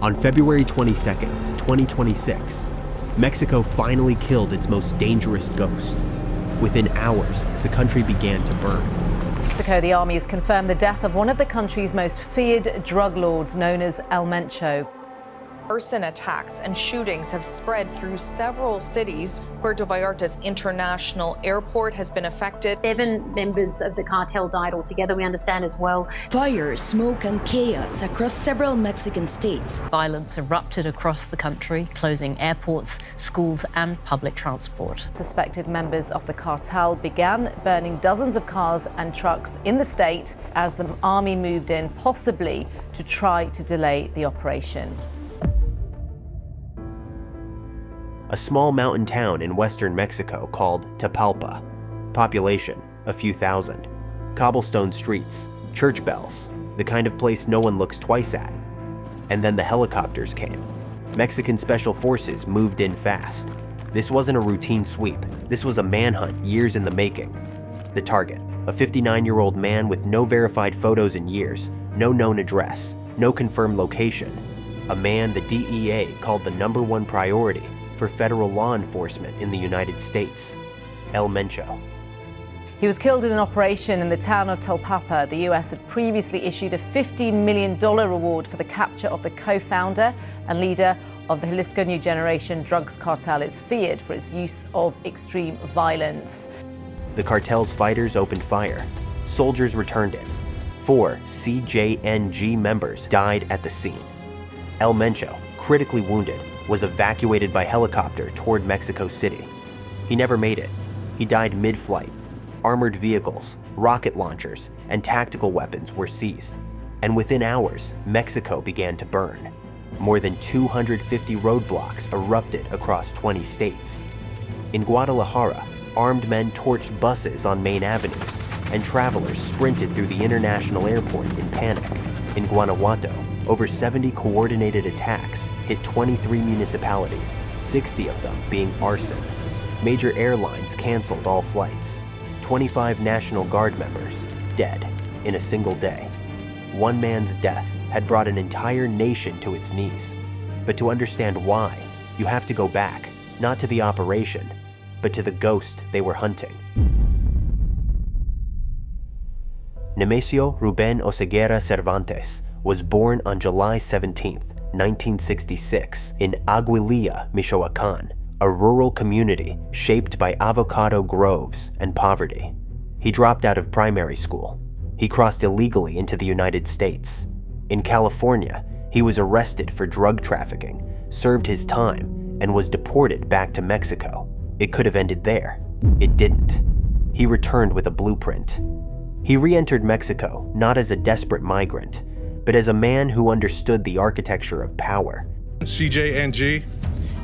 On February 22nd, 2026, Mexico finally killed its most dangerous ghost. Within hours, the country began to burn. Mexico, the army has confirmed the death of one of the country's most feared drug lords, known as El Mencho. Arson attacks and shootings have spread through several cities. Puerto Vallarta's international airport has been affected. 7 members of the cartel died altogether, we understand as well. Fire, smoke, and chaos across several Mexican states. Violence erupted across the country, closing airports, schools, and public transport. Suspected members of the cartel began burning dozens of cars and trucks in the state as the army moved in, possibly to try to delay the operation. A small mountain town in western Mexico called Tapalpa. Population, a few thousand. Cobblestone streets, church bells, the kind of place no one looks twice at. And then the helicopters came. Mexican special forces moved in fast. This wasn't a routine sweep. This was a manhunt years in the making. The target, a 59-year-old man with no verified photos in years, no known address, no confirmed location. A man the DEA called the #1 priority for federal law enforcement in the United States, El Mencho. He was killed in an operation in the town of Talpapa. The U.S. had previously issued a $15 million reward for the capture of the co-founder and leader of the Jalisco New Generation drugs cartel. It's feared for its use of extreme violence. The cartel's fighters opened fire. Soldiers returned it. 4 CJNG members died at the scene. El Mencho, critically wounded, was evacuated by helicopter toward Mexico City. He never made it. He died mid-flight. Armored vehicles, rocket launchers, and tactical weapons were seized. And within hours, Mexico began to burn. More than 250 roadblocks erupted across 20 states. In Guadalajara, armed men torched buses on main avenues, and travelers sprinted through the international airport in panic. In Guanajuato, over 70 coordinated attacks hit 23 municipalities, 60 of them being arson. Major airlines canceled all flights. 25 National Guard members dead in a single day. One man's death had brought an entire nation to its knees. But to understand why, you have to go back, not to the operation, but to the ghost they were hunting. Nemesio Rubén Oseguera Cervantes was born on July 17, 1966, in Aguililla, Michoacán, a rural community shaped by avocado groves and poverty. He dropped out of primary school. He crossed illegally into the United States. In California, he was arrested for drug trafficking, served his time, and was deported back to Mexico. It could have ended there. It didn't. He returned with a blueprint. He re-entered Mexico not as a desperate migrant, but as a man who understood the architecture of power. CJNG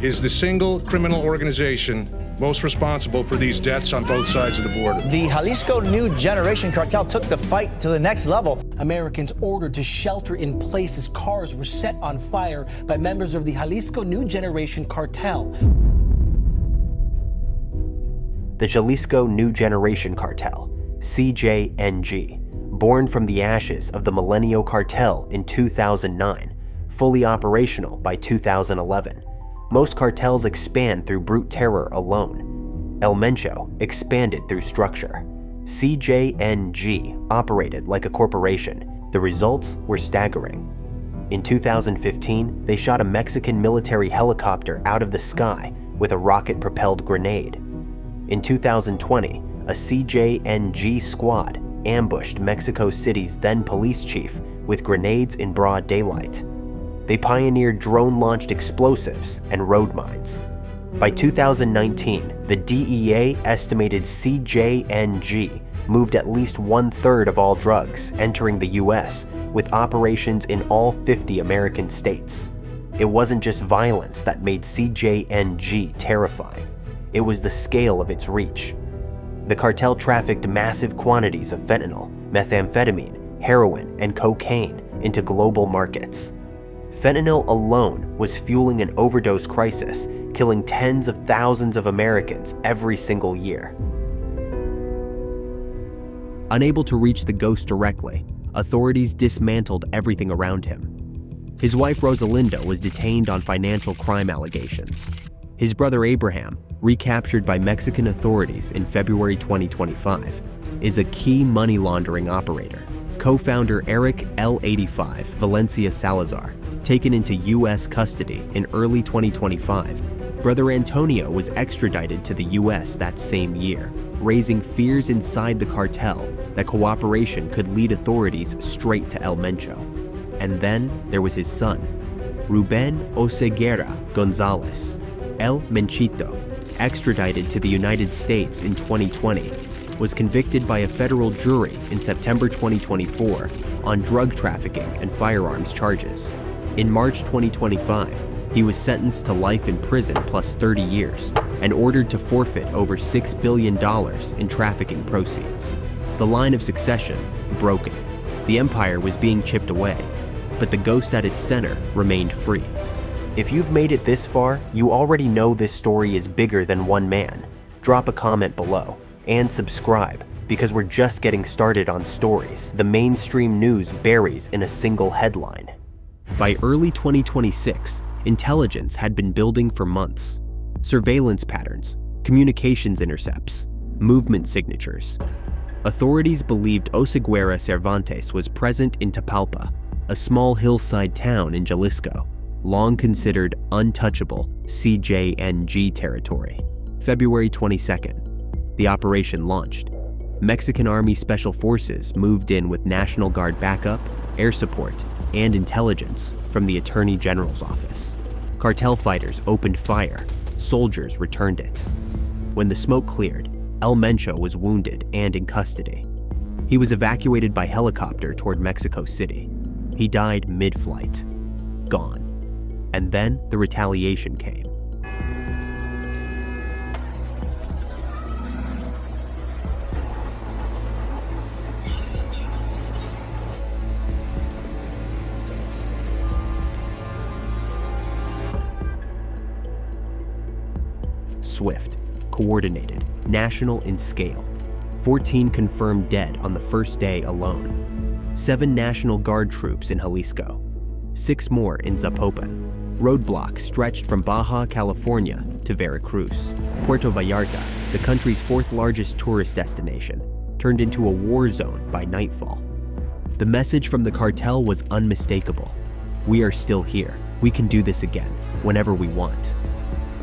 is the single criminal organization most responsible for these deaths on both sides of the border. The Jalisco New Generation Cartel took the fight to the next level. Americans ordered to shelter in place as cars were set on fire by members of the Jalisco New Generation Cartel. The Jalisco New Generation Cartel, CJNG, born from the ashes of the Milenio Cartel in 2009, fully operational by 2011. Most cartels expand through brute terror alone. El Mencho expanded through structure. CJNG operated like a corporation. The results were staggering. In 2015, they shot a Mexican military helicopter out of the sky with a rocket-propelled grenade. In 2020, a CJNG squad ambushed Mexico City's then police chief with grenades in broad daylight. They pioneered drone-launched explosives and road mines. By 2019, the DEA estimated CJNG moved at least 1/3 of all drugs entering the US, with operations in all 50 American states. It wasn't just violence that made CJNG terrifying. It was the scale of its reach. The cartel trafficked massive quantities of fentanyl, methamphetamine, heroin, and cocaine into global markets. Fentanyl alone was fueling an overdose crisis, killing tens of thousands of Americans every single year. Unable to reach the ghost directly, authorities dismantled everything around him. His wife Rosalinda was detained on financial crime allegations. His brother Abraham, recaptured by Mexican authorities in February 2025, is a key money laundering operator. Co-founder Eric L85 Valencia Salazar, taken into U.S. custody in early 2025, brother Antonio was extradited to the U.S. that same year, raising fears inside the cartel that cooperation could lead authorities straight to El Mencho. And then there was his son, Rubén Oseguera González, El Menchito, extradited to the United States in 2020, was convicted by a federal jury in September 2024 on drug trafficking and firearms charges. In March 2025, he was sentenced to life in prison plus 30 years and ordered to forfeit over $6 billion in trafficking proceeds. The line of succession broken. The empire was being chipped away, but the ghost at its center remained free. If you've made it this far, you already know this story is bigger than one man. Drop a comment below and subscribe, because we're just getting started on stories the mainstream news buries in a single headline. By early 2026, intelligence had been building for months. Surveillance patterns, communications intercepts, movement signatures. Authorities believed Oseguera Cervantes was present in Tapalpa, a small hillside town in Jalisco, long considered untouchable CJNG territory. February 22nd, the operation launched. Mexican Army Special Forces moved in with National Guard backup, air support, and intelligence from the Attorney General's office. Cartel fighters opened fire, soldiers returned it. When the smoke cleared, El Mencho was wounded and in custody. He was evacuated by helicopter toward Mexico City. He died mid-flight, gone. And then the retaliation came. Swift, coordinated, national in scale. 14 confirmed dead on the first day alone. 7 National Guard troops in Jalisco. 6 more in Zapopan. Roadblocks stretched from Baja California to Veracruz. Puerto Vallarta, the country's 4th largest tourist destination, turned into a war zone by nightfall. The message from the cartel was unmistakable. We are still here. We can do this again, whenever we want.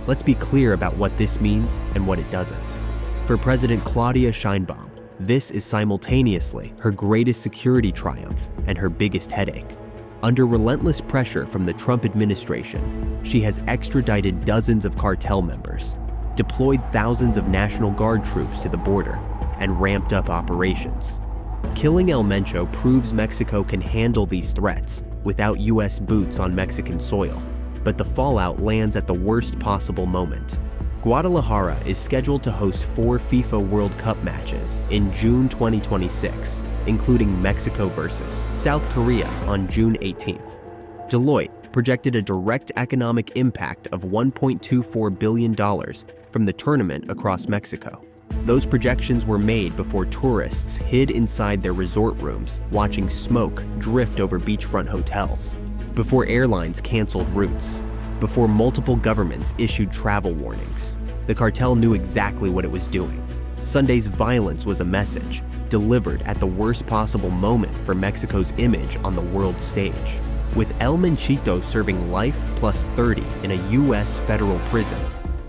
Let's be clear about what this means and what it doesn't. For President Claudia Sheinbaum, this is simultaneously her greatest security triumph and her biggest headache. Under relentless pressure from the Trump administration, she has extradited dozens of cartel members, deployed thousands of National Guard troops to the border, and ramped up operations. Killing El Mencho proves Mexico can handle these threats without U.S. boots on Mexican soil, but the fallout lands at the worst possible moment. Guadalajara is scheduled to host 4 FIFA World Cup matches in June 2026, including Mexico versus South Korea on June 18th. Deloitte projected a direct economic impact of $1.24 billion from the tournament across Mexico. Those projections were made before tourists hid inside their resort rooms watching smoke drift over beachfront hotels, before airlines canceled routes, before multiple governments issued travel warnings. The cartel knew exactly what it was doing. Sunday's violence was a message, delivered at the worst possible moment for Mexico's image on the world stage. With El Menchito serving life plus 30 in a U.S. federal prison,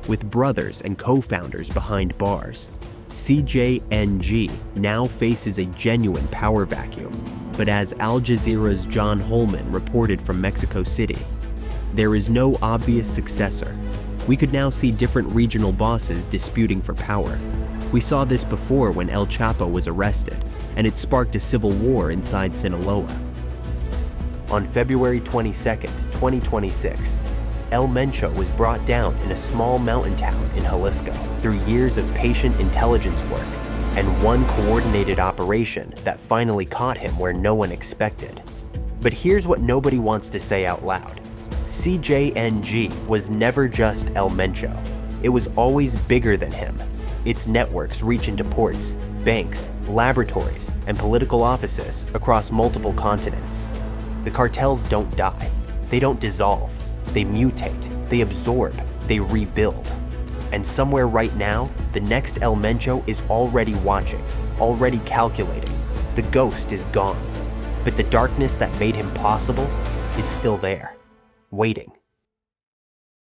with brothers and co-founders behind bars, CJNG now faces a genuine power vacuum. But as Al Jazeera's John Holman reported from Mexico City, there is no obvious successor. We could now see different regional bosses disputing for power. We saw this before when El Chapo was arrested, and it sparked a civil war inside Sinaloa. On February 22, 2026, El Mencho was brought down in a small mountain town in Jalisco through years of patient intelligence work and one coordinated operation that finally caught him where no one expected. But here's what nobody wants to say out loud. CJNG was never just El Mencho. It was always bigger than him. Its networks reach into ports, banks, laboratories, and political offices across multiple continents. The cartels don't die. They don't dissolve, they mutate, they absorb, they rebuild. And somewhere right now, the next El Mencho is already watching, already calculating. The ghost is gone, but the darkness that made him possible, it's still there, waiting.